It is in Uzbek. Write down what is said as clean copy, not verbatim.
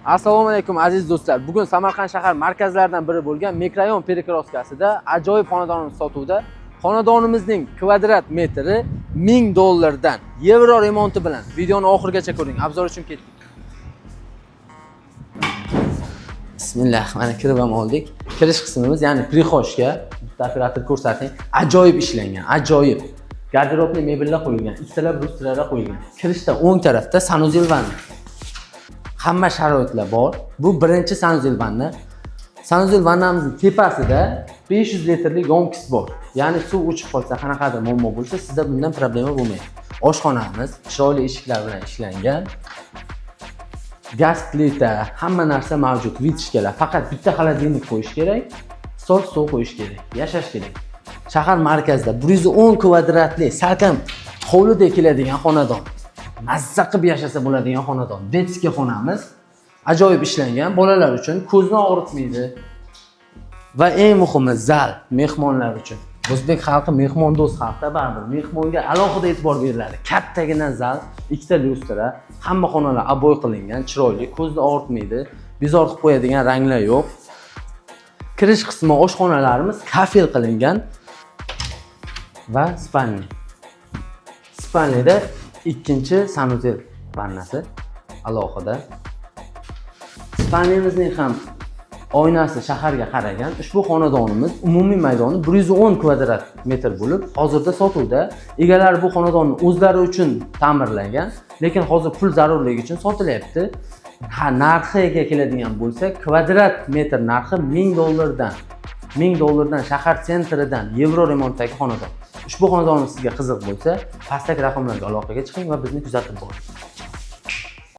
Assalomu alaykum aziz do'stlar. Bugun Samarqand shahar markazlaridan biri bo'lgan Mikrorayon Perikroskasida ajoyib xonadonimiz sotuvda. Xonadonimizning kvadrat metri $1000 dan. Yevro remonti bilan. Videoni oxirigacha ko'ring. Obzor uchun ketdik. Bismillah, mana kirib ham oldik. Kirish qismimiz, ya'ni prixoshga operator ko'rsating. Ajoyib ishlangan, ajoyib. Garderobli mebellar qo'yilgan, ikkitalab lustralar qo'yilgan. Kirishda o'ng tarafda sanuzel vanna. Hamma sharoitlar bor. Bu birinchi sanuzel vanna. Sanuzel vannamizning tepasida 500 litrlik yonkis bor. Ya'ni suv o'chib qolsa, qanaqadir muammo bo'lsa, sizda bundan problema bo'lmaydi. Oshxonamiz chiroyli eshiklar bilan ishlangan. Gaz plita, hamma narsa mavjud, vitishkalar. Faqat bitta xolodilnik qo'yish kerak, stol qo'yish kerak, yashash kerak. Shahar markazida 110 kvadratli salkam hovlida keladigan xonadon. Mazza qilib yashasa bo'ladigan xonadon. Detskiy xonamiz ajoyib ishlangan, bolalar uchun ko'zni og'ritmaydi. Va eng muhimi zal, mehmonlar uchun. O'zbek xalqi mehmondo'st xalqda, baribir mehmonga alohida e'tibor beriladi. Kattagina zal, ikkita lustra, hamma xonalar aboy qilingan, chiroyli, ko'zni og'ritmaydi, bezor qilib qo'yadigan ranglar yo'q. Kirish qismi oshxonalarimiz kafel qilingan va spalni. Spalnida ikkinchi sanuzel vannasi alohida. Spalnimizning ham oynasi shaharga qaragan. Ushbu xonadonimiz umumiy maydoni 110 kvadrat metr bo'lib, hozirda sotuvda. Egalar bu xonadonni o'zlari uchun ta'mirlagan, lekin hozir pul zarurligi uchun sotilyapti. Narxiga keladigan bo'lsak, kvadrat metr narxi $1000 dan. $1000 shahar sentridan yevro remontdagi xonadon. Ushbu xonadonimiz sizga qiziq bo'lsa, pastdagi raqamlarga aloqaga chiqing va bizni kuzatib boring.